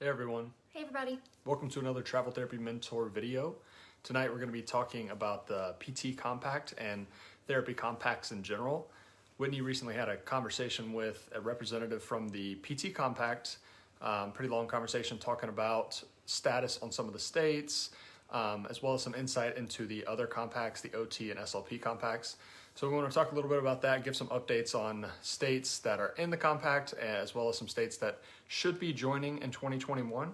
Hey everyone. Hey everybody. Welcome to another Travel Therapy Mentor video. Tonight we're going to be talking about the PT Compact and therapy compacts in general. Whitney recently had a conversation with a representative from the PT Compact, pretty long conversation talking about status on some of the states, as well as some insight into the other compacts, the OT and SLP compacts. So we want to talk a little bit about that, give some updates on states that are in the compact, as well as some states that should be joining in 2021.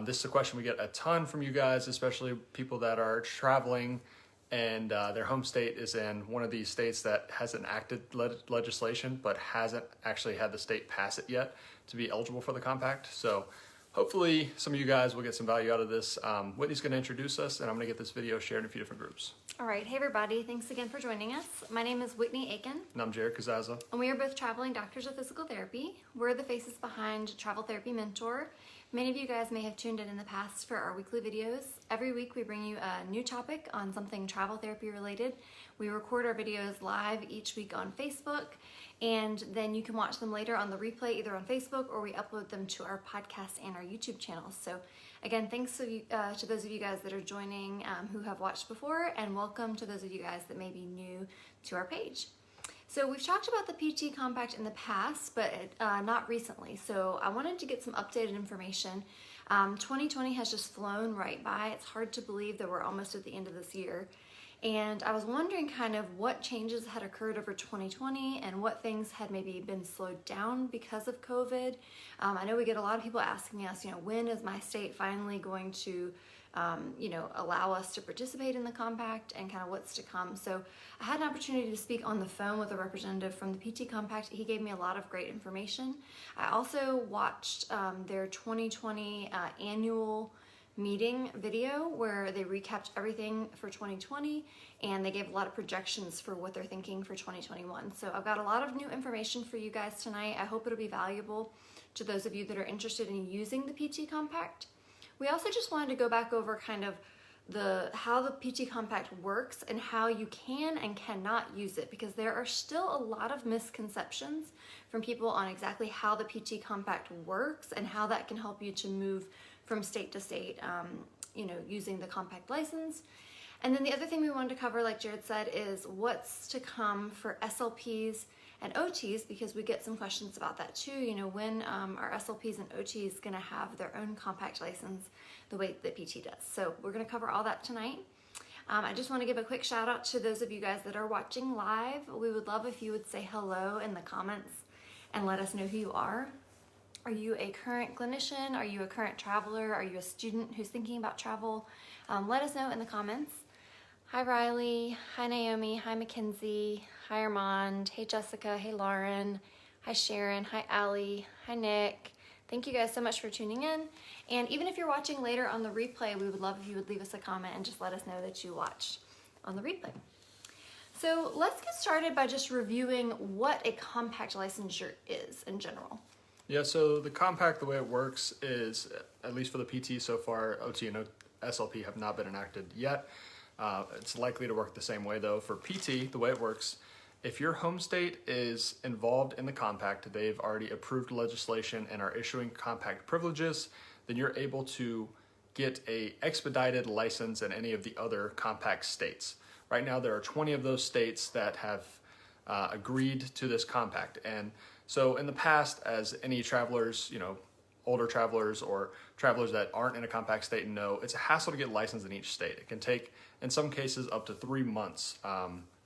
This is a question we get a ton from you guys, especially people that are traveling and their home state is in one of these states that hasn't enacted legislation, but hasn't actually had the state pass it yet to be eligible for the compact. So hopefully some of you guys will get some value out of this. Whitney's going to introduce us, and I'm going to get this video shared in a few different groups. All right, hey everybody, thanks again for joining us. My name is Whitney Aiken. And I'm Jared Kazaza. And we are both traveling doctors of physical therapy. We're the faces behind Travel Therapy Mentor. Many of you guys may have tuned in the past for our weekly videos. Every week we bring you a new topic on something travel therapy related. We record our videos live each week on Facebook, and then you can watch them later on the replay either on Facebook or we upload them to our podcast and our YouTube channels. So again, thanks to those of you guys that are joining who have watched before, and welcome to those of you guys that may be new to our page. So we've talked about the PT Compact in the past, but not recently. So I wanted to get some updated information. 2020 has just flown right by. It's hard to believe that we're almost at the end of this year. And I was wondering kind of what changes had occurred over 2020 and what things had maybe been slowed down because of COVID. I know we get a lot of people asking us, when is my state finally going to allow us to participate in the compact and kind of what's to come. So I had an opportunity to speak on the phone with a representative from the PT Compact. He gave me a lot of great information. I also watched their 2020 annual meeting video where they recapped everything for 2020 and they gave a lot of projections for what they're thinking for 2021. So I've got a lot of new information for you guys tonight. I hope it'll be valuable to those of you that are interested in using the PT Compact. We also just wanted to go back over kind of how the PT Compact works and how you can and cannot use it, because there are still a lot of misconceptions from people on exactly how the PT Compact works and how that can help you to move from state to state, using the compact license. And then the other thing we wanted to cover, like Jared said, is what's to come for SLPs and OTs, because we get some questions about that too. When are SLPs and OTs going to have their own compact license the way that PT does? So we're going to cover all that tonight. I just want to give a quick shout out to those of you guys that are watching live. We would love if you would say hello in the comments and let us know who you are. Are you a current clinician? Are you a current traveler? Are you a student who's thinking about travel? Let us know in the comments. Hi Riley, hi Naomi, hi Mackenzie, hi Armand, hey Jessica, hey Lauren, hi Sharon, hi Allie, hi Nick. Thank you guys so much for tuning in. And even if you're watching later on the replay, we would love if you would leave us a comment and just let us know that you watched on the replay. So let's get started by just reviewing what a compact licensure is in general. Yeah, so the compact, the way it works is, at least for the PT so far, OT and SLP have not been enacted yet. It's likely to work the same way though. For PT, the way it works, if your home state is involved in the compact, they've already approved legislation and are issuing compact privileges, then you're able to get a expedited license in any of the other compact states. Right now there are 20 of those states that have agreed to this compact. And so in the past, as any travelers, older travelers or travelers that aren't in a compact state know, it's a hassle to get licensed in each state. It can take, in some cases, up to 3 months,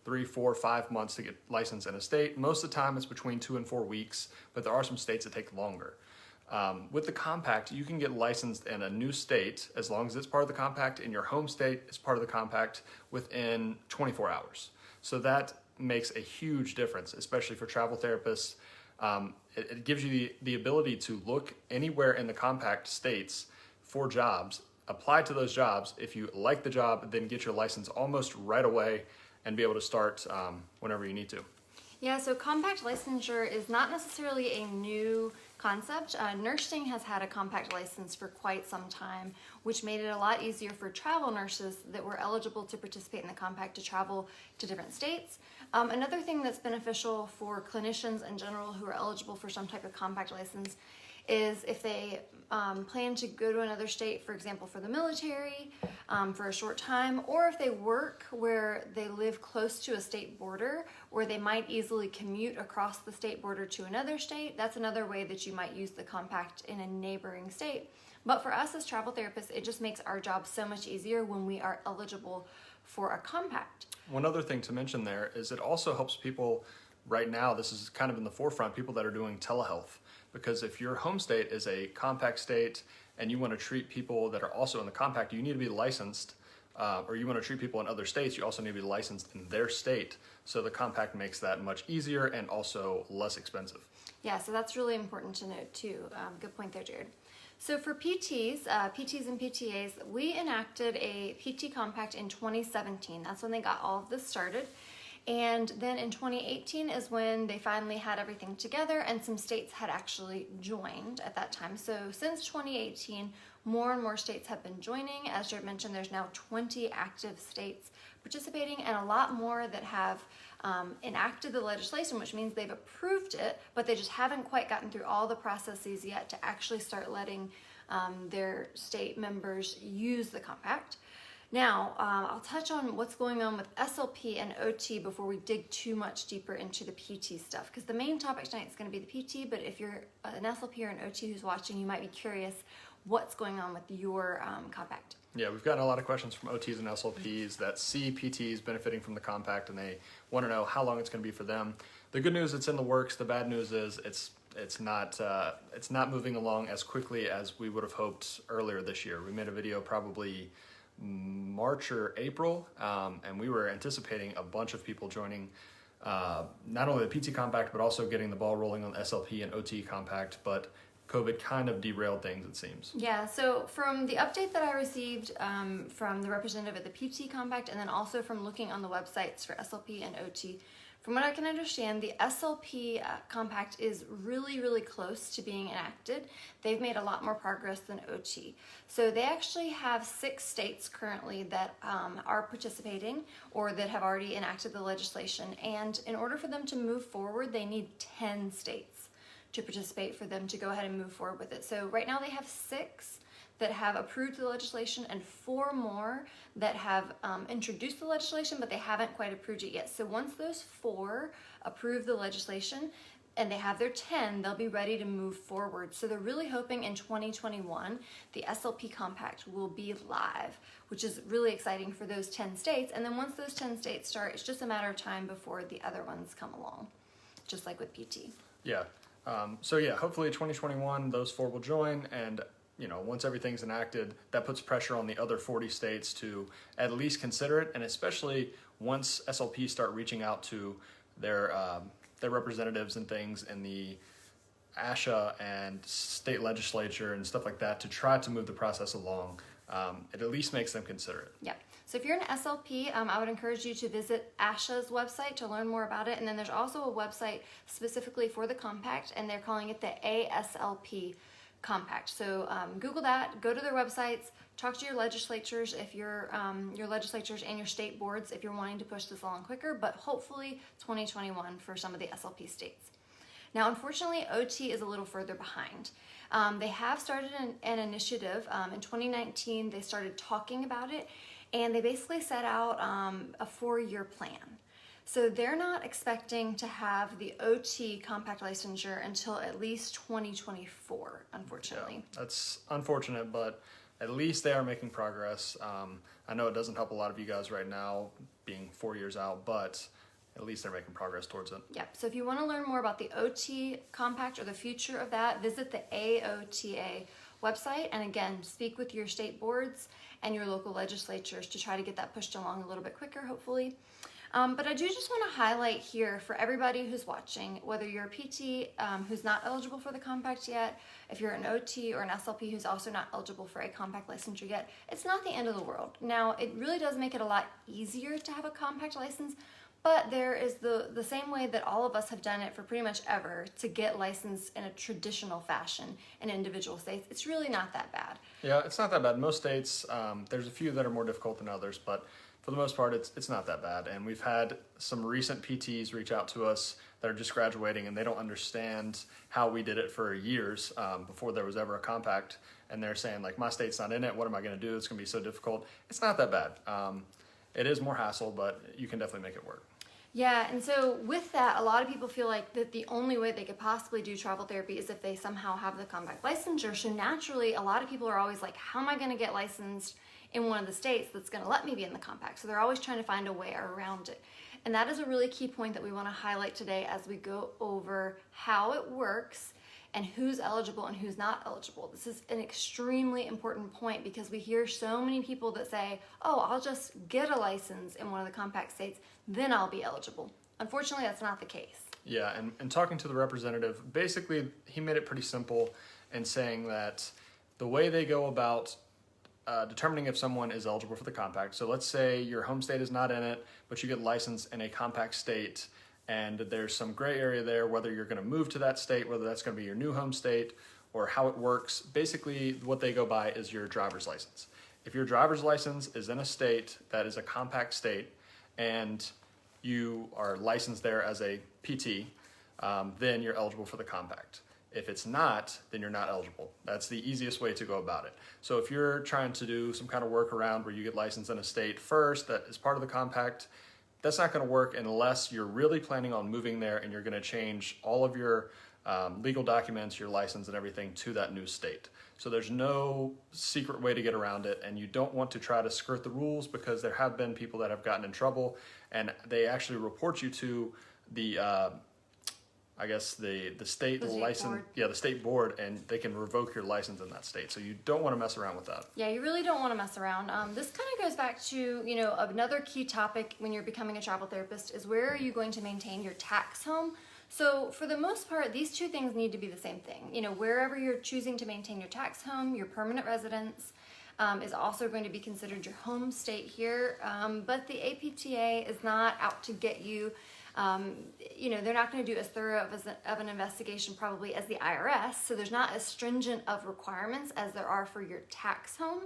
3, 4, 5 months to get licensed in a state. Most of the time it's between 2 and 4 weeks, but there are some states that take longer. With the compact, you can get licensed in a new state as long as it's part of the compact, and your home state is part of the compact within 24 hours. So that makes a huge difference, especially for travel therapists. It gives you the ability to look anywhere in the compact states for jobs, apply to those jobs. If you like the job, then get your license almost right away and be able to start whenever you need to. Yeah, so compact licensure is not necessarily a new concept. Nursing has had a compact license for quite some time, which made it a lot easier for travel nurses that were eligible to participate in the compact to travel to different states. Another thing that's beneficial for clinicians in general who are eligible for some type of compact license is if they plan to go to another state, for example, for the military, for a short time, or if they work where they live close to a state border, or they might easily commute across the state border to another state. That's another way that you might use the compact in a neighboring state. But for us as travel therapists, it just makes our job so much easier when we are eligible for a compact. One other thing to mention there is it also helps people right now, this is kind of in the forefront, people that are doing telehealth. Because if your home state is a compact state and you want to treat people that are also in the compact, you need to be licensed, or you want to treat people in other states, you also need to be licensed in their state. So the compact makes that much easier and also less expensive. Yeah, so that's really important to note too. Good point there, Jared. So for PTs and PTAs, we enacted a PT compact in 2017. That's when they got all of this started. And then in 2018 is when they finally had everything together and some states had actually joined at that time. So since 2018, more and more states have been joining. As Jared mentioned, there's now 20 active states participating and a lot more that have enacted the legislation, which means they've approved it, but they just haven't quite gotten through all the processes yet to actually start letting their state members use the compact. Now, I'll touch on what's going on with SLP and OT before we dig too much deeper into the PT stuff, because the main topic tonight is going to be the PT, but if you're an SLP or an OT who's watching, you might be curious what's going on with your compact. Yeah, we've gotten a lot of questions from OTs and SLPs that see PTs benefiting from the compact and they want to know how long it's going to be for them. The good news, it's in the works. The bad news is it's not moving along as quickly as we would have hoped earlier this year. We made a video probably March or April, and we were anticipating a bunch of people joining not only the PT compact, but also getting the ball rolling on the SLP and OT compact, but COVID kind of derailed things, it seems. Yeah, so from the update that I received from the representative at the PT compact, and then also from looking on the websites for SLP and OT, from what I can understand, the SLP compact is really, really close to being enacted. They've made a lot more progress than OT. So they actually have 6 states currently that are participating or that have already enacted the legislation. And in order for them to move forward, they need 10 states to participate for them to go ahead and move forward with it. So right now they have 6 that have approved the legislation and 4 more that have introduced the legislation, but they haven't quite approved it yet. So once those 4 approve the legislation and they have their 10, they'll be ready to move forward. So they're really hoping in 2021, the SLP compact will be live, which is really exciting for those 10 states. And then once those 10 states start, it's just a matter of time before the other ones come along, just like with PT. Yeah. So yeah, hopefully 2021, those 4 will join, and once everything's enacted, that puts pressure on the other 40 states to at least consider it, and especially once SLP start reaching out to their representatives and things in the ASHA and state legislature and stuff like that to try to move the process along. It at least makes them consider it. Yeah. So if you're an SLP, I would encourage you to visit ASHA's website to learn more about it. And then there's also a website specifically for the compact, and they're calling it the ASLP compact. So Google that, go to their websites, talk to your legislatures if your legislatures and your state boards if you're wanting to push this along quicker, but hopefully 2021 for some of the SLP states. Now, unfortunately, OT is a little further behind. They have started an initiative. In 2019, they started talking about it, and they basically set out a 4-year plan. So they're not expecting to have the OT compact licensure until at least 2024, unfortunately. Yeah, that's unfortunate, but at least they are making progress. I know it doesn't help a lot of you guys right now being 4 years out, but at least they're making progress towards it. Yep. So if you want to learn more about the OT compact or the future of that, visit the AOTA website. And again, speak with your state boards and your local legislatures to try to get that pushed along a little bit quicker, hopefully. But I do just want to highlight here for everybody who's watching, whether you're a PT who's not eligible for the compact yet, if you're an OT or an SLP who's also not eligible for a compact licensure yet, it's not the end of the world. Now, it really does make it a lot easier to have a compact license, but there is the same way that all of us have done it for pretty much ever to get licensed in a traditional fashion in individual states. It's really not that bad. Yeah, it's not that bad. Most states, there's a few that are more difficult than others, but for the most part, it's not that bad. And we've had some recent PTs reach out to us that are just graduating and they don't understand how we did it for years before there was ever a compact, and they're saying like, my state's not in it, what am I going to do? It's going to be so difficult. It's not that bad. It is more hassle, but you can definitely make it work. Yeah, and so with that, a lot of people feel like that the only way they could possibly do travel therapy is if they somehow have the compact licensure. So naturally, a lot of people are always like, how am I going to get licensed in one of the states that's going to let me be in the compact? So they're always trying to find a way around it. And that is a really key point that we want to highlight today as we go over how it works and who's eligible and who's not eligible. This is an extremely important point because we hear so many people that say, oh, I'll just get a license in one of the compact states, then I'll be eligible. Unfortunately, that's not the case. Yeah, and talking to the representative, basically he made it pretty simple in saying that the way they go about determining if someone is eligible for the compact. So let's say your home state is not in it, but you get licensed in a compact state, and there's some gray area there, whether you're going to move to that state, whether that's going to be your new home state, or how it works. Basically, what they go by is your driver's license. If your driver's license is in a state that is a compact state, and you are licensed there as a PT, then you're eligible for the compact. If it's not, then you're not eligible. That's the easiest way to go about it. So if you're trying to do some kind of workaround where you get licensed in a state first that is part of the compact, that's not going to work unless you're really planning on moving there and you're going to change all of your legal documents, your license and everything to that new state. So there's no secret way to get around it, and you don't want to try to skirt the rules because there have been people that have gotten in trouble and they actually report you to the the state license, board. the state board, and they can revoke your license in that state. So you don't want to mess around with that. Yeah, you really don't want to mess around. This kind of goes back to, another key topic when you're becoming a travel therapist is where are you going to maintain your tax home? So for the most part, these two things need to be the same thing. Wherever you're choosing to maintain your tax home, your permanent residence is also going to be considered your home state here. But the APTA is not out to get you. They're not going to do as thorough of an investigation probably as the IRS, so there's not as stringent of requirements as there are for your tax home.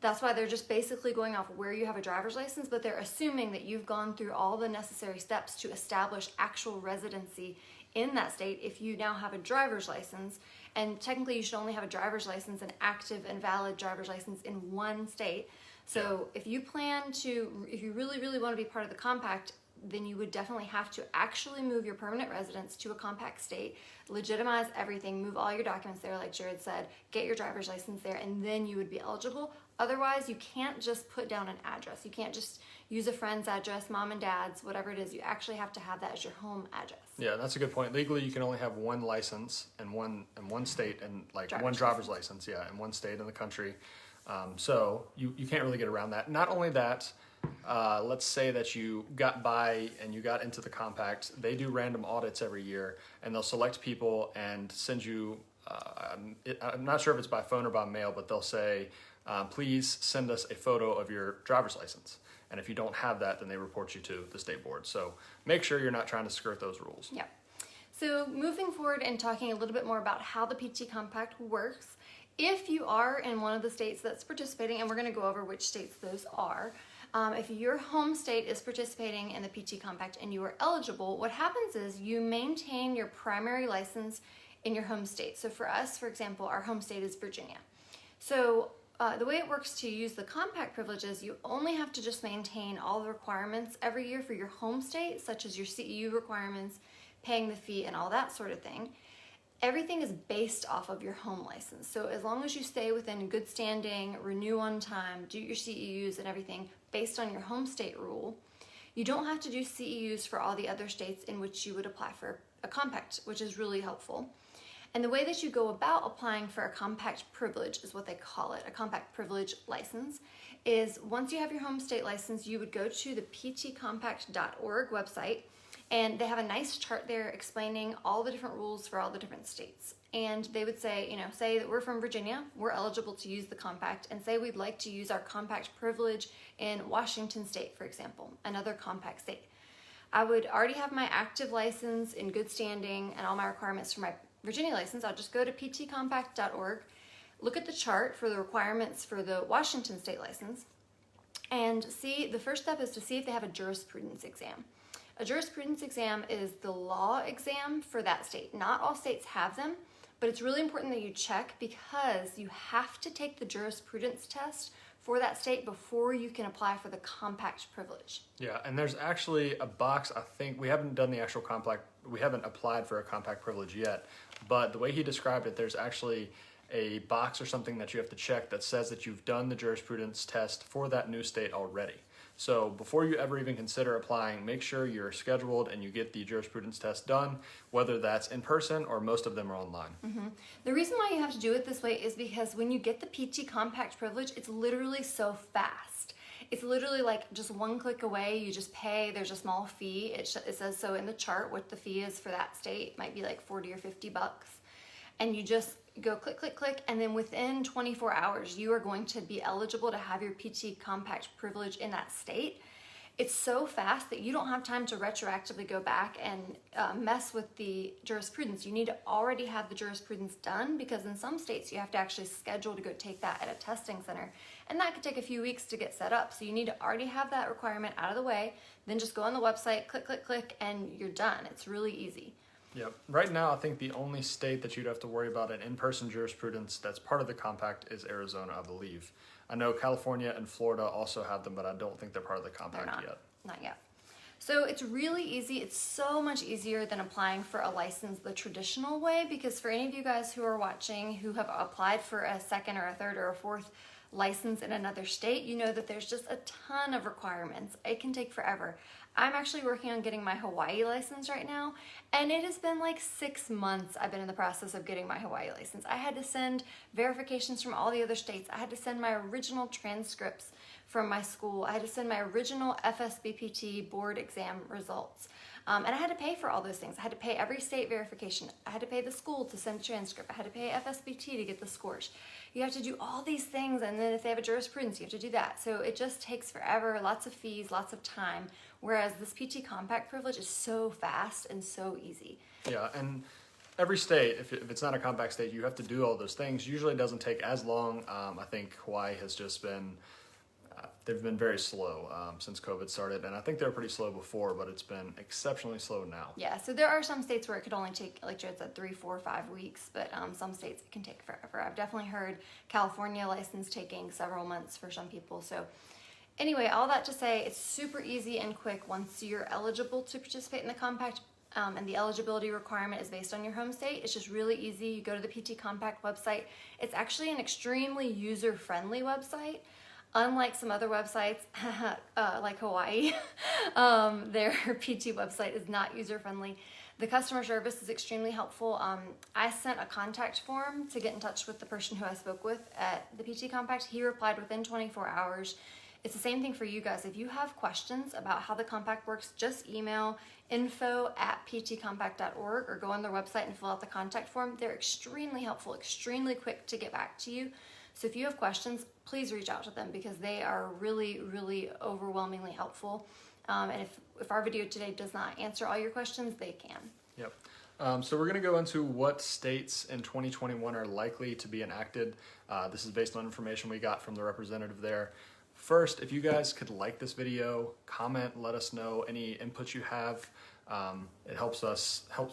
That's why they're just basically going off where you have a driver's license, but they're assuming that you've gone through all the necessary steps to establish actual residency in that state if you now have a driver's license. And technically you should only have a driver's license, an active and valid driver's license in one state. So if you really, really want to be part of the compact, then you would definitely have to actually move your permanent residence to a compact state, legitimize everything, move all your documents there, like Jared said, get your driver's license there, and then you would be eligible. Otherwise, you can't just put down an address. You can't just use a friend's address, mom and dad's, whatever it is. You actually have to have that as your home address. Yeah, that's a good point. Legally, you can only have one license in one state, and one driver's license, in one state in the country. So you can't really get around that. Not only that, let's say that you got by and you got into the compact. They do random audits every year, and they'll select people and send you, I'm not sure if it's by phone or by mail, but they'll say, please send us a photo of your driver's license. And if you don't have that, then they report you to the state board. So make sure you're not trying to skirt those rules. Yeah. So moving forward and talking a little bit more about how the PT Compact works, if you are in one of the states that's participating, and we're going to go over which states those are, if your home state is participating in the PT Compact and you are eligible, what happens is you maintain your primary license in your home state. So for us, for example, our home state is Virginia. So the way it works to use the compact privileges, you only have to just maintain all the requirements every year for your home state, such as your CEU requirements, paying the fee, and all that sort of thing. Everything is based off of your home license. So as long as you stay within good standing, renew on time, do your CEUs and everything based on your home state rule, you don't have to do CEUs for all the other states in which you would apply for a compact, which is really helpful. And the way that you go about applying for a compact privilege is what they call it, a compact privilege license, is once you have your home state license, you would go to the ptcompact.org website, and they have a nice chart there explaining all the different rules for all the different states. And they would say, say that we're from Virginia, we're eligible to use the compact, and say we'd like to use our compact privilege in Washington State, for example, another compact state. I would already have my active license in good standing and all my requirements for my Virginia license. I'll just go to ptcompact.org, look at the chart for the requirements for the Washington State license, and see, the first step is to see if they have a jurisprudence exam. A jurisprudence exam is the law exam for that state. Not all states have them, but it's really important that you check because you have to take the jurisprudence test for that state before you can apply for the compact privilege. Yeah, and there's actually a box, I think, we haven't done the actual compact, we haven't applied for a compact privilege yet, but the way he described it, there's actually a box or something that you have to check that says that you've done the jurisprudence test for that new state already. So before you ever even consider applying, make sure you're scheduled and you get the jurisprudence test done, whether that's in person or most of them are online. The reason why you have to do it this way is because when you get the PT compact privilege, it's literally so fast. It's literally like just one click away, you just pay, there's a small fee. It says so in the chart what the fee is for that state. It might be like 40 or 50 bucks. And you just go click, click, click, and then within 24 hours, you are going to be eligible to have your PT compact privilege in that state. It's so fast that you don't have time to retroactively go back and mess with the jurisprudence. You need to already have the jurisprudence done because in some states you have to actually schedule to go take that at a testing center. And that could take a few weeks to get set up. So you need to already have that requirement out of the way. Then just go on the website, click, click, click, and you're done. It's really easy. Yep. Right now, I think the only state that you'd have to worry about an in-person jurisprudence that's part of the compact is Arizona, I believe. I know California and Florida also have them, but I don't think they're part of the compact yet. Not yet. So it's really easy. It's so much easier than applying for a license the traditional way, because for any of you guys who are watching who have applied for a second or a third or a fourth license in another state, you know that there's just a ton of requirements. It can take forever. I'm actually working on getting my Hawaii license right now, and it has been like 6 months I've been in the process of getting my Hawaii license. I had to send verifications from all the other states. I had to send my original transcripts from my school. I had to send my original FSBPT board exam results. And I had to pay for all those things. I had to pay every state verification. I had to pay the school to send a transcript. I had to pay FSBT to get the scores. You have to do all these things, and then if they have a jurisprudence, you have to do that. So it just takes forever, lots of fees, lots of time, whereas this PT compact privilege is so fast and so easy. Yeah, and every state, if it's not a compact state, you have to do all those things. Usually it doesn't take as long. I think Hawaii has just been, they've been very slow since COVID started, and I think they were pretty slow before, but it's been exceptionally slow now. Yeah, so there are some states where it could only take, like Jared said, 3, 4, 5 weeks, but some states it can take forever. I've definitely heard California license taking several months for some people. So anyway, all that to say, it's super easy and quick once you're eligible to participate in the compact. And the eligibility requirement is based on your home state. It's just really easy. You go to the PT Compact website. It's actually an extremely user-friendly website. Unlike some other websites, like Hawaii, their PT website is not user-friendly. The customer service is extremely helpful. I sent a contact form to get in touch with the person who I spoke with at the PT Compact. He replied within 24 hours. It's the same thing for you guys. If you have questions about how the compact works, just email info@ptcompact.org or go on their website and fill out the contact form. They're extremely helpful, extremely quick to get back to you. So if you have questions, please reach out to them because they are really, really overwhelmingly helpful. And if our video today does not answer all your questions, they can. Yep. So we're going to go into what states in 2021 are likely to be enacted. This is based on information we got from the representative there. First, if you guys could like this video, comment, let us know any inputs you have. It helps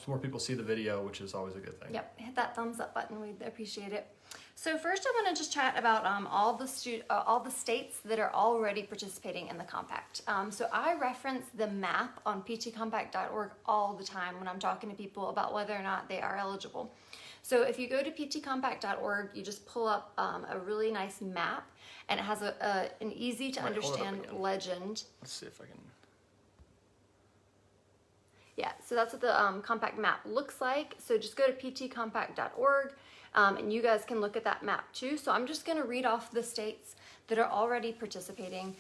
more people see the video, which is always a good thing. Yep, hit that thumbs up button. We'd appreciate it. So first, I want to just chat about all the states that are already participating in the compact. So I reference the map on ptcompact.org all the time when I'm talking to people about whether or not they are eligible. So if you go to ptcompact.org, you just pull up a really nice map, and it has an easy to understand legend. Let's see if I can. Yeah, so that's what the compact map looks like. So just go to ptcompact.org, and you guys can look at that map too. So I'm just going to read off the states that are already participating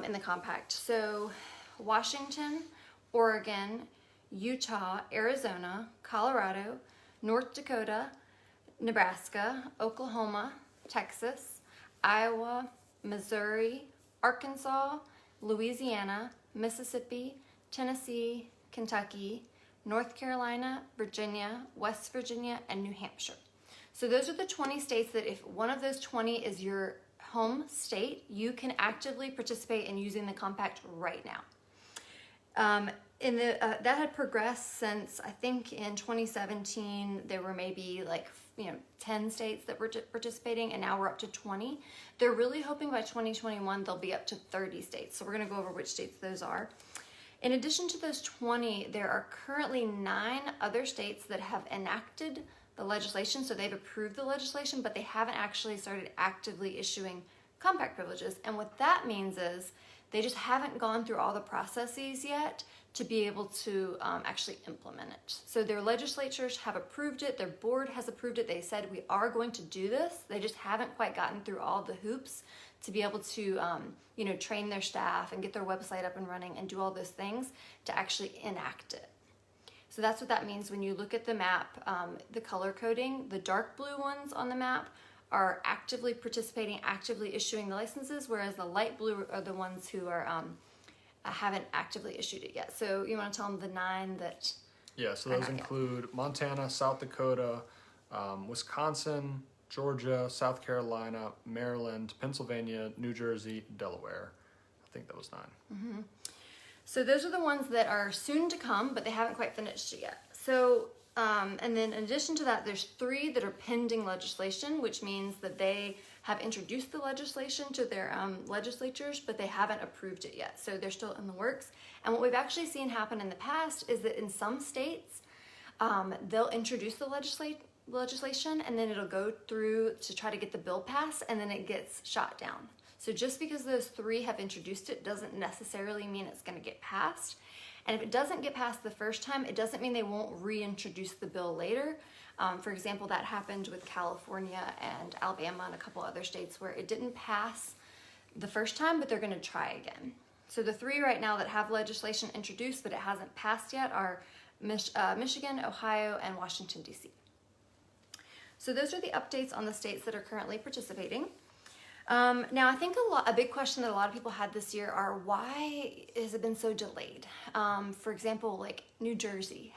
in the compact. So Washington, Oregon, Utah, Arizona, Colorado, North Dakota, Nebraska, Oklahoma, Texas, Iowa, Missouri, Arkansas, Louisiana, Mississippi, Tennessee, Kentucky, North Carolina, Virginia, West Virginia, and New Hampshire. So those are the 20 states that if one of those 20 is your home state, you can actively participate in using the compact right now. That had progressed since, I think in 2017 there were maybe 10 states that were participating, and now we're up to 20. They're really hoping by 2021 they'll be up to 30 states. So we're going to go over which states those are. In addition to those 20, there are currently 9 other states that have enacted the legislation. So they've approved the legislation, but they haven't actually started actively issuing compact privileges. And what that means is they just haven't gone through all the processes yet to be able to actually implement it. So their legislatures have approved it, their board has approved it, they said we are going to do this, they just haven't quite gotten through all the hoops to be able to train their staff and get their website up and running and do all those things to actually enact it. So that's what that means when you look at the map, the color coding, the dark blue ones on the map are actively participating, actively issuing the licenses, whereas the light blue are the ones who are haven't actively issued it yet. So you want to tell them the 9 that... Yeah, so those include Montana, South Dakota, Wisconsin, Georgia, South Carolina, Maryland, Pennsylvania, New Jersey, Delaware. I think that was 9. Mm-hmm. So those are the ones that are soon to come, but they haven't quite finished it yet. So, and then in addition to that, there's 3 that are pending legislation, which means that they have introduced the legislation to their legislatures, but they haven't approved it yet. So they're still in the works. And what we've actually seen happen in the past is that in some states, they'll introduce the legislation and then it'll go through to try to get the bill passed, and then it gets shot down. So just because those 3 have introduced it doesn't necessarily mean it's going to get passed. And if it doesn't get passed the first time, it doesn't mean they won't reintroduce the bill later. For example, that happened with California and Alabama and a couple other states where it didn't pass the first time, but they're going to try again. So the 3 right now that have legislation introduced but it hasn't passed yet are Michigan, Ohio, and Washington, D.C. So those are the updates on the states that are currently participating. Now, I think a big question that a lot of people had this year are, why has it been so delayed? For example, like New Jersey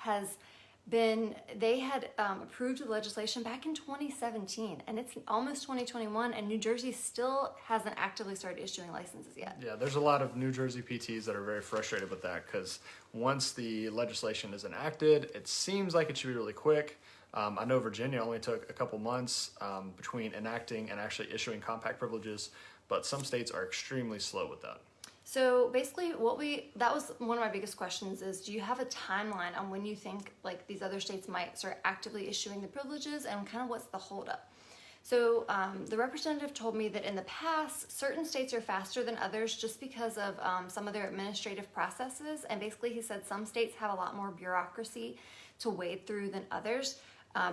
they had approved the legislation back in 2017, and it's almost 2021, and New Jersey still hasn't actively started issuing licenses yet. Yeah, there's a lot of New Jersey PTs that are very frustrated with that, because once the legislation is enacted, it seems like it should be really quick. I know Virginia only took a couple months between enacting and actually issuing compact privileges, but some states are extremely slow with that. So basically that was one of my biggest questions is, do you have a timeline on when you think like these other states might start actively issuing the privileges, and kind of what's the holdup? So the representative told me that in the past, certain states are faster than others just because of some of their administrative processes. And basically he said some states have a lot more bureaucracy to wade through than others.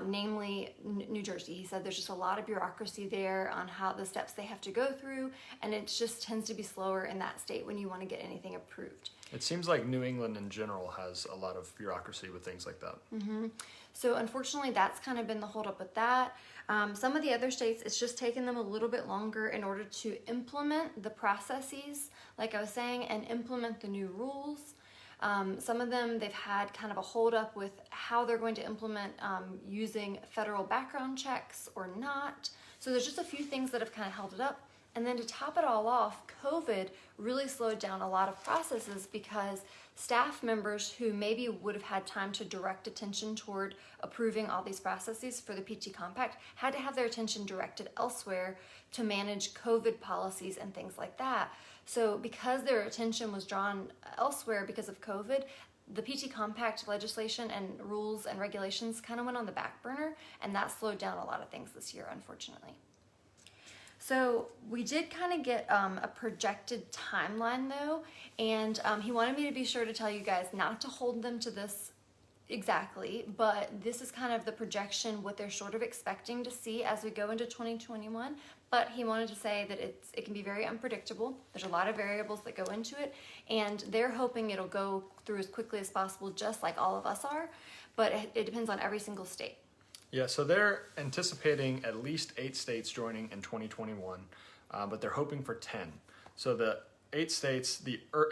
Namely New Jersey. He said there's just a lot of bureaucracy there on how the steps they have to go through, and it just tends to be slower in that state when you want to get anything approved. It seems like New England in general has a lot of bureaucracy with things like that. Mm-hmm. So unfortunately, that's kind of been the holdup with that. Some of the other states, it's just taken them a little bit longer in order to implement the processes, like I was saying, and implement the new rules. Some of them, they've had kind of a hold up with how they're going to implement using federal background checks or not. So there's just a few things that have kind of held it up. And then to top it all off, COVID really slowed down a lot of processes because staff members who maybe would have had time to direct attention toward approving all these processes for the PT Compact had to have their attention directed elsewhere to manage COVID policies and things like that. So because their attention was drawn elsewhere because of COVID, the PT Compact legislation and rules and regulations kind of went on the back burner, and that slowed down a lot of things this year, unfortunately. So we did kind of get a projected timeline though, and he wanted me to be sure to tell you guys not to hold them to this exactly, but this is kind of the projection, what they're sort of expecting to see as we go into 2021. But he wanted to say that it can be very unpredictable. There's a lot of variables that go into it, and they're hoping it'll go through as quickly as possible, just like all of us are, but it depends on every single state. Yeah, so they're anticipating at least 8 states joining in 2021, but they're hoping for 10. So the 8 states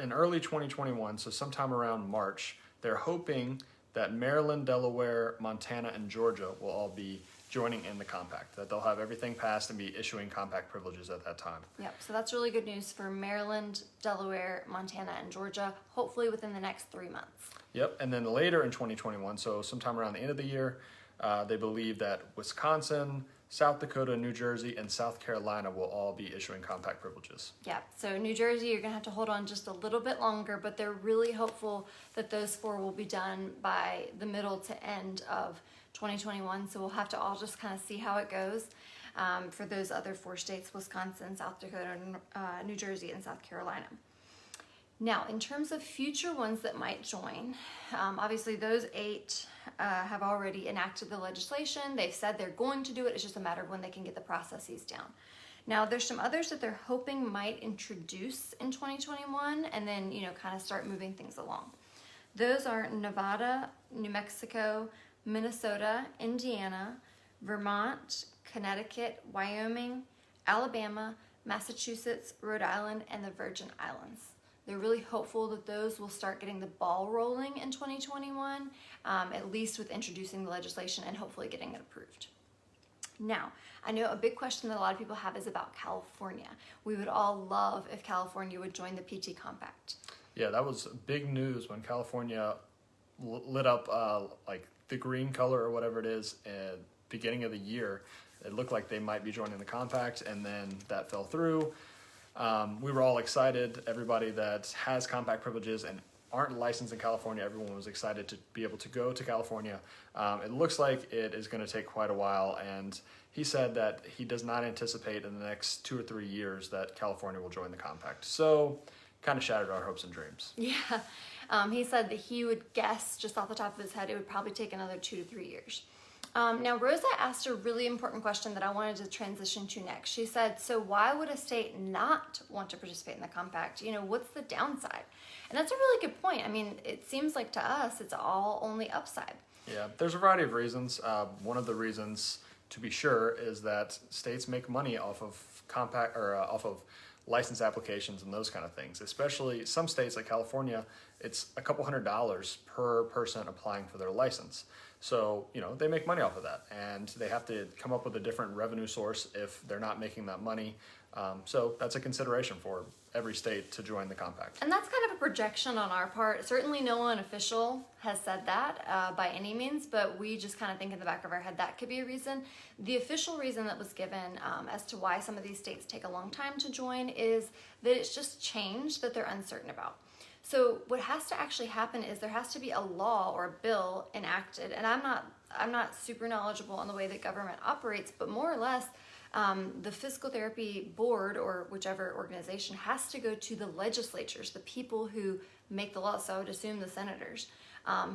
in early 2021, so sometime around March, they're hoping that Maryland, Delaware, Montana, and Georgia will all be joining in the compact, that they'll have everything passed and be issuing compact privileges at that time. Yep, so that's really good news for Maryland, Delaware, Montana, and Georgia, hopefully within the next 3 months. Yep, and then later in 2021, so sometime around the end of the year, they believe that Wisconsin, South Dakota, New Jersey, and South Carolina will all be issuing compact privileges. Yeah, so New Jersey, you're gonna have to hold on just a little bit longer, but they're really hopeful that those 4 will be done by the middle to end of 2021. So we'll have to all just kind of see how it goes for those other 4 states, Wisconsin, South Dakota, New Jersey, and South Carolina. Now, in terms of future ones that might join, obviously those 8 have already enacted the legislation. They've said they're going to do it. It's just a matter of when they can get the processes down. Now, there's some others that they're hoping might introduce in 2021 and then, kind of start moving things along. Those are Nevada, New Mexico, Minnesota, Indiana, Vermont, Connecticut, Wyoming, Alabama, Massachusetts, Rhode Island, and the Virgin Islands. They're really hopeful that those will start getting the ball rolling in 2021, at least with introducing the legislation and hopefully getting it approved. Now, I know a big question that a lot of people have is about California. We would all love if California would join the PT Compact. Yeah, that was big news when California lit up like the green color or whatever it is at the beginning of the year. It looked like they might be joining the compact, and then that fell through. We were all excited. Everybody that has compact privileges and aren't licensed in California, everyone was excited to be able to go to California. It looks like it is going to take quite a while, and he said that he does not anticipate in the next 2 or 3 years that California will join the compact. So kind of shattered our hopes and dreams. Yeah, he said that he would guess just off the top of his head it would probably take another 2 to 3 years. Now, Rosa asked a really important question that I wanted to transition to next. She said, so why would a state not want to participate in the compact? What's the downside? And that's a really good point. I mean, it seems like to us it's all only upside. Yeah, there's a variety of reasons. One of the reasons, to be sure, is that states make money off of compact or off of license applications and those kind of things. Especially some states like California, it's a couple $100s per person applying for their license. So, they make money off of that, and they have to come up with a different revenue source if they're not making that money. So that's a consideration for every state to join the compact. And that's kind of a projection on our part. Certainly no one official has said that by any means, but we just kind of think in the back of our head that could be a reason. The official reason that was given as to why some of these states take a long time to join is that it's just change that they're uncertain about. So what has to actually happen is there has to be a law or a bill enacted, and I'm not super knowledgeable on the way that government operates, but more or less the physical therapy board or whichever organization has to go to the legislatures, the people who make the laws. So I would assume the senators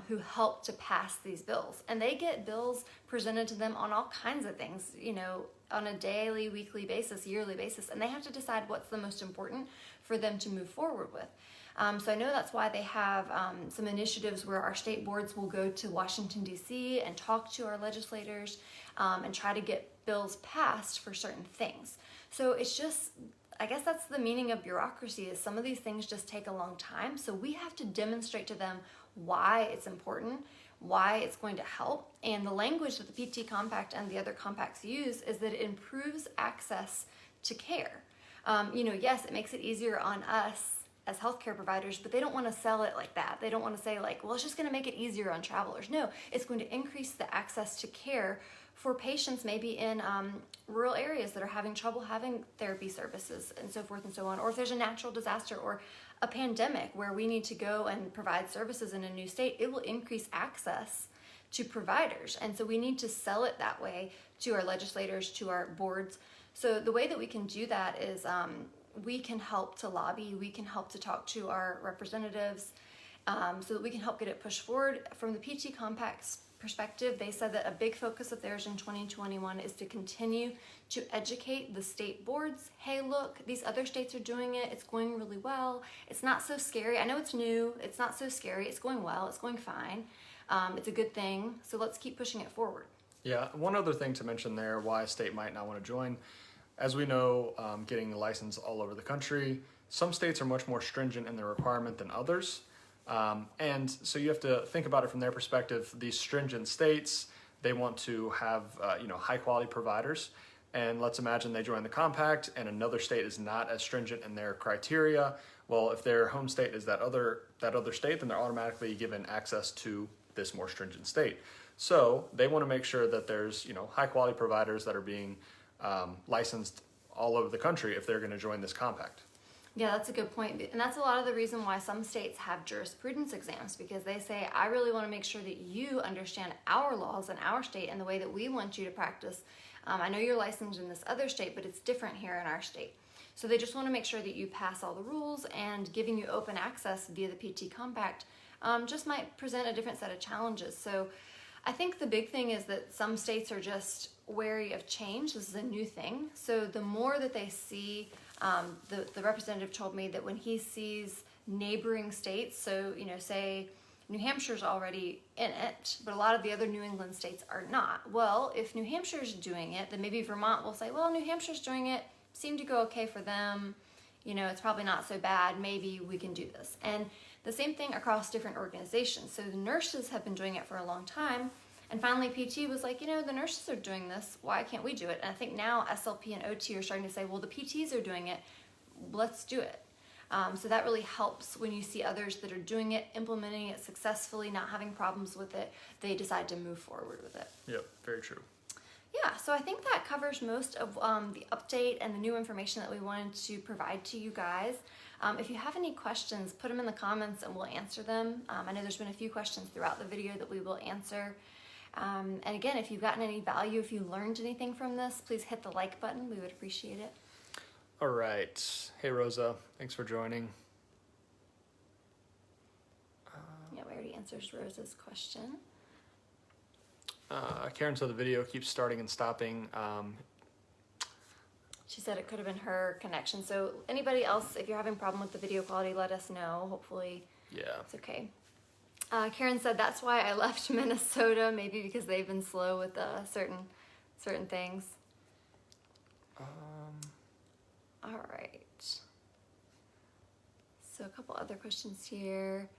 who help to pass these bills, and they get bills presented to them on all kinds of things, on a daily, weekly basis, yearly basis, and they have to decide what's the most important for them to move forward with. So I know that's why they have some initiatives where our state boards will go to Washington, D.C. and talk to our legislators and try to get bills passed for certain things. So it's just, I guess that's the meaning of bureaucracy, is some of these things just take a long time. So we have to demonstrate to them why it's important, why it's going to help. And the language that the PT Compact and the other compacts use is that it improves access to care. Yes, it makes it easier on us as healthcare providers, but they don't want to sell it like that. They don't want to say well, it's just going to make it easier on travelers. No, it's going to increase the access to care for patients maybe in rural areas that are having trouble having therapy services and so forth and so on. Or if there's a natural disaster or a pandemic where we need to go and provide services in a new state, it will increase access to providers. And so we need to sell it that way to our legislators, to our boards. So the way that we can do that is we can help to lobby, we can help to talk to our representatives so that we can help get it pushed forward. From the PT Compact's perspective, they said that a big focus of theirs in 2021 is to continue to educate the state boards. Hey, look, these other states are doing it. It's going really well. It's not so scary. I know it's new. It's not so scary. It's going well. It's going fine. It's a good thing. So let's keep pushing it forward. Yeah, one other thing to mention there, why a state might not want to join. As we know, getting a license all over the country, some states are much more stringent in their requirement than others. And so you have to think about it from their perspective. These stringent states, they want to have high quality providers. And let's imagine they join the compact and another state is not as stringent in their criteria. Well, if their home state is that other state, then they're automatically given access to this more stringent state. So they want to make sure that there's high quality providers that are being licensed all over the country if they're going to join this compact. Yeah, that's a good point. And that's a lot of the reason why some states have jurisprudence exams, because they say, I really want to make sure that you understand our laws in our state and the way that we want you to practice. I know you're licensed in this other state, but it's different here in our state. So they just want to make sure that you pass all the rules, and giving you open access via the PT Compact just might present a different set of challenges. So I think the big thing is that some states are just wary of change. This is a new thing. So the more that they see, the representative told me that when he sees neighboring states, so say New Hampshire's already in it, but a lot of the other New England states are not. Well, if New Hampshire's doing it, then maybe Vermont will say, well, New Hampshire's doing it, seemed to go okay for them, it's probably not so bad, maybe we can do this. And the same thing across different organizations. So the nurses have been doing it for a long time, and finally PT was like, the nurses are doing this, why can't we do it? And I think now SLP and OT are starting to say, well, the PTs are doing it, let's do it. So that really helps when you see others that are doing it, implementing it successfully, not having problems with it, they decide to move forward with it. Yep, very true. Yeah, so I think that covers most of the update and the new information that we wanted to provide to you guys. If you have any questions, put them in the comments and we'll answer them. I know there's been a few questions throughout the video that we will answer. And again, if you've gotten any value, if you learned anything from this, please hit the like button. We would appreciate it. All right. Hey, Rosa. Thanks for joining. Yeah, we already answered Rosa's question. Karen said the video keeps starting and stopping. She said it could have been her connection. So anybody else, if you're having a problem with the video quality, let us know. Hopefully it's okay. Karen said that's why I left Minnesota, maybe because they've been slow with certain things. All right. So a couple other questions here.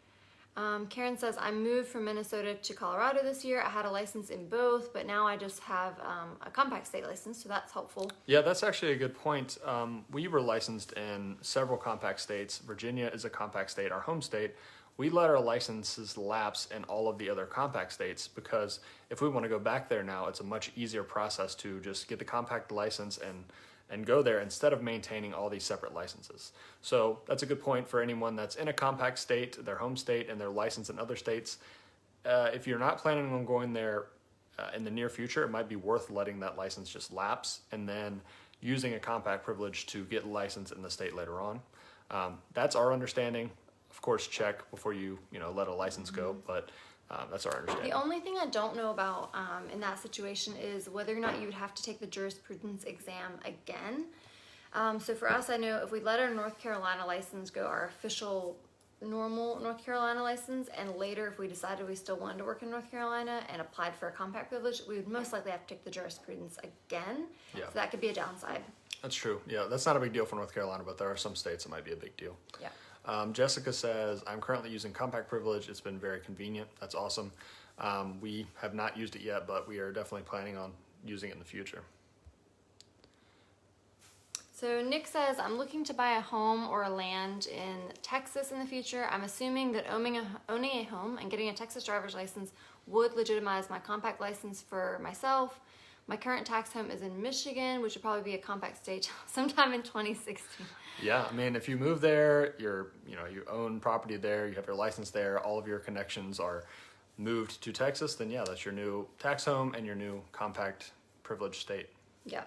Karen says, I moved from Minnesota to Colorado this year. I had a license in both, but now I just have a compact state license, so that's helpful. Yeah, that's actually a good point. We were licensed in several compact states. Virginia is a compact state, our home state. We let our licenses lapse in all of the other compact states because if we want to go back there now, it's a much easier process to just get the compact license and go there instead of maintaining all these separate licenses. So that's a good point for anyone that's in a compact state, their home state, and they're licensed in other states. If you're not planning on going there in the near future, it might be worth letting that license just lapse and then using a compact privilege to get licensed in the state later on. That's our understanding. Of course, check before you let a license go, but that's our understanding. The only thing I don't know about in that situation is whether or not you would have to take the jurisprudence exam again. So for us, I know if we let our North Carolina license go, our official normal North Carolina license, and later if we decided we still wanted to work in North Carolina and applied for a compact privilege, we would most likely have to take the jurisprudence again. Yeah. So that could be a downside. That's true. Yeah, that's not a big deal for North Carolina, but there are some states that might be a big deal. Yeah. Jessica says, I'm currently using compact privilege. It's been very convenient. That's awesome. We have not used it yet, but we are definitely planning on using it in the future. So Nick says, I'm looking to buy a home or a land in Texas in the future. I'm assuming that owning a home and getting a Texas driver's license would legitimize my compact license for myself. My current tax home is in Michigan, which would probably be a compact state sometime in 2016. Yeah, I mean, if you move there, you own property there, you have your license there, all of your connections are moved to Texas, then yeah, that's your new tax home and your new compact privileged state. Yeah.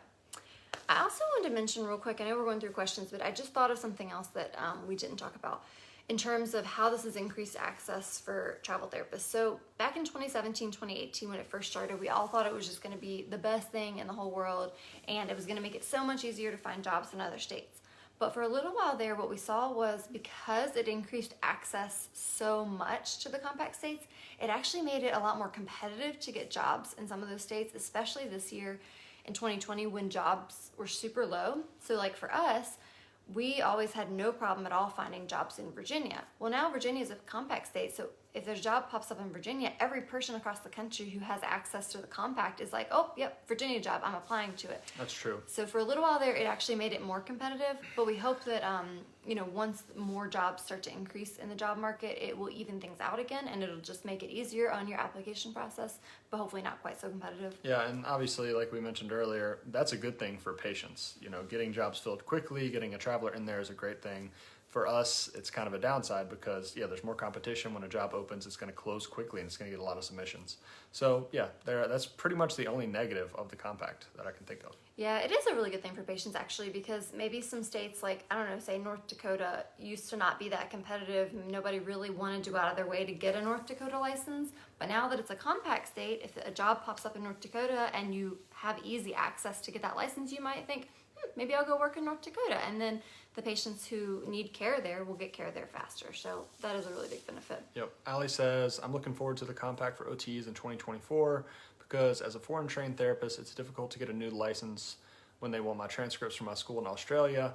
I also wanted to mention real quick, I know we're going through questions, but I just thought of something else that we didn't talk about in terms of how this has increased access for travel therapists. So back in 2017, 2018, when it first started, we all thought it was just going to be the best thing in the whole world, and it was going to make it so much easier to find jobs in other states. But for a little while there, what we saw was because it increased access so much to the compact states, it actually made it a lot more competitive to get jobs in some of those states, especially this year in 2020 when jobs were super low. So like for us, we always had no problem at all finding jobs in Virginia. Well, now Virginia is a compact state, so if there's a job pops up in Virginia, every person across the country who has access to the compact is like, oh, yep, Virginia job, I'm applying to it. That's true. So for a little while there, it actually made it more competitive, but we hope that, once more jobs start to increase in the job market, it will even things out again, and it'll just make it easier on your application process, but hopefully not quite so competitive. Yeah, and obviously, like we mentioned earlier, that's a good thing for patients. Getting jobs filled quickly, getting a traveler in there is a great thing. For us, it's kind of a downside because, there's more competition. When a job opens, it's going to close quickly and it's going to get a lot of submissions. So, that's pretty much the only negative of the compact that I can think of. Yeah, it is a really good thing for patients, actually, because maybe some states like, I don't know, say North Dakota used to not be that competitive. Nobody really wanted to go out of their way to get a North Dakota license. But now that it's a compact state, if a job pops up in North Dakota and you have easy access to get that license, you might think, maybe I'll go work in North Dakota. And then the patients who need care there will get care there faster. So that is a really big benefit. Yep. Allie says, I'm looking forward to the compact for OTs in 2024 because as a foreign trained therapist, it's difficult to get a new license when they want my transcripts from my school in Australia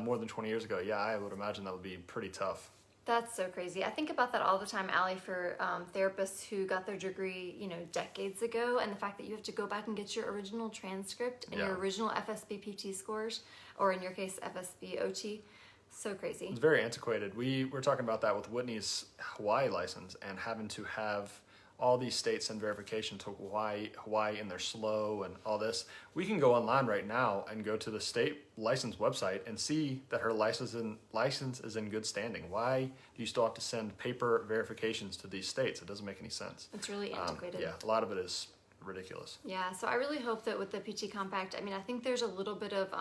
more than 20 years ago. Yeah, I would imagine that would be pretty tough. That's so crazy. I think about that all the time, Allie, for therapists who got their degree, decades ago, and the fact that you have to go back and get your original transcript and your original FSB PT scores, or in your case, FSB OT. So crazy. It's very antiquated. We were talking about that with Whitney's Hawaii license and having to have all these states send verification to Hawaii, and they're slow and all this. We can go online right now and go to the state license website and see that her license is in good standing. Why do you still have to send paper verifications to these states? It doesn't make any sense. It's really antiquated. A lot of it is ridiculous. Yeah, so I really hope that with the PT Compact, I think there's a little bit of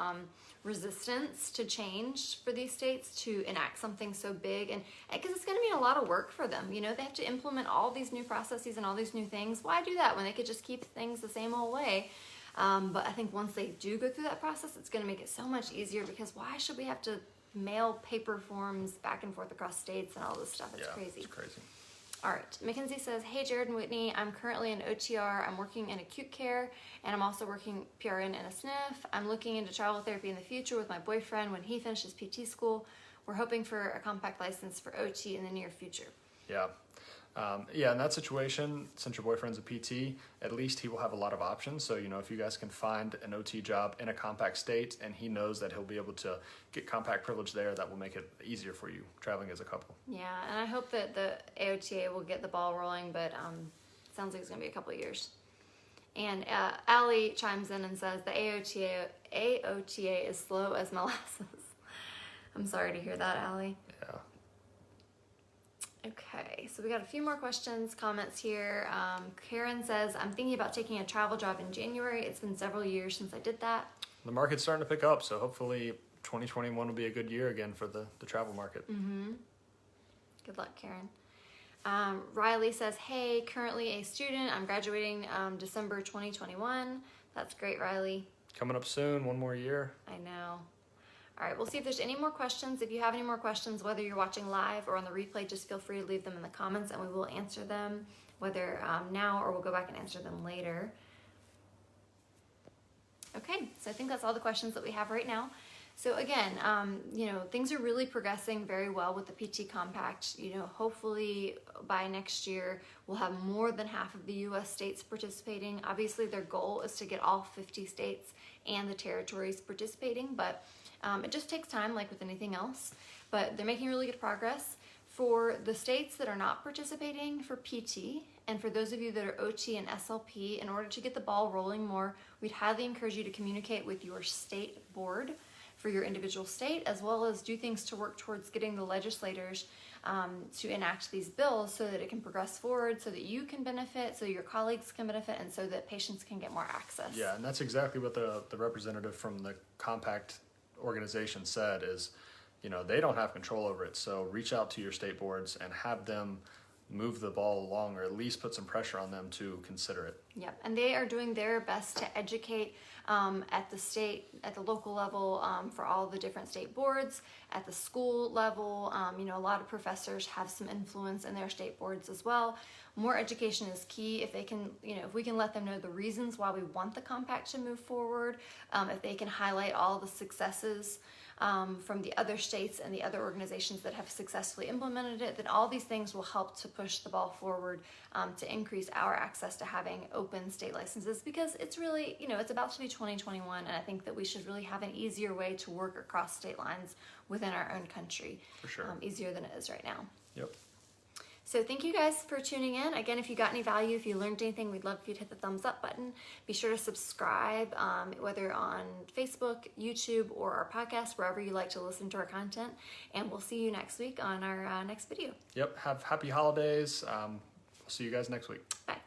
resistance to change for these states to enact something so big, and because it's going to mean a lot of work for them. They have to implement all these new processes and all these new things. Why do that when they could just keep things the same old way? But I think once they do go through that process, it's going to make it so much easier, because why should we have to mail paper forms back and forth across states and all this stuff? It's crazy. It's crazy. All right, Mackenzie says, hey, Jared and Whitney, I'm currently an OTR. I'm working in acute care, and I'm also working PRN in a SNF. I'm looking into travel therapy in the future with my boyfriend when he finishes PT school. We're hoping for a compact license for OT in the near future. Yeah. In that situation, since your boyfriend's a PT, at least he will have a lot of options. So, if you guys can find an OT job in a compact state and he knows that he'll be able to get compact privilege there, that will make it easier for you traveling as a couple. Yeah, and I hope that the AOTA will get the ball rolling, but it sounds like it's going to be a couple of years. And Allie chimes in and says the AOTA is slow as molasses. I'm sorry to hear that, Allie. Yeah. Okay, so we got a few more questions, comments here. Karen says, I'm thinking about taking a travel job in January. It's been several years since I did that. The market's starting to pick up, so hopefully 2021 will be a good year again for the travel market. Mm-hmm. Good luck, Karen. Riley says, hey, currently a student. I'm graduating December 2021. That's great, Riley. Coming up soon, one more year. I know. All right, we'll see if there's any more questions. If you have any more questions, whether you're watching live or on the replay, just feel free to leave them in the comments and we will answer them, whether now or we'll go back and answer them later. Okay, so I think that's all the questions that we have right now. So again, things are really progressing very well with the PT Compact. Hopefully by next year, we'll have more than half of the U.S. states participating. Obviously, their goal is to get all 50 states and the territories participating, but it just takes time, like with anything else. But they're making really good progress. For the states that are not participating for PT, and for those of you that are OT and SLP, in order to get the ball rolling more, we'd highly encourage you to communicate with your state board for your individual state, as well as do things to work towards getting the legislators to enact these bills so that it can progress forward, so that you can benefit, so your colleagues can benefit, and so that patients can get more access. Yeah, and that's exactly what the representative from the Compact organization said is, they don't have control over it. So reach out to your state boards and have them move the ball along, or at least put some pressure on them to consider it. Yep, and they are doing their best to educate at the local level for all the different state boards, at the school level. A lot of professors have some influence in their state boards as well. More education is key. If they can, if we can let them know the reasons why we want the compact to move forward, if they can highlight all the successes from the other states and the other organizations that have successfully implemented it, then all these things will help to push the ball forward to increase our access to having open state licenses, because it's really, it's about to be 2021, and I think that we should really have an easier way to work across state lines within our own country. For sure. Easier than it is right now. Yep. So thank you guys for tuning in. Again, if you got any value, if you learned anything, we'd love for you to hit the thumbs up button. Be sure to subscribe, whether on Facebook, YouTube, or our podcast, wherever you like to listen to our content. And we'll see you next week on our next video. Yep. Have happy holidays. See you guys next week. Bye.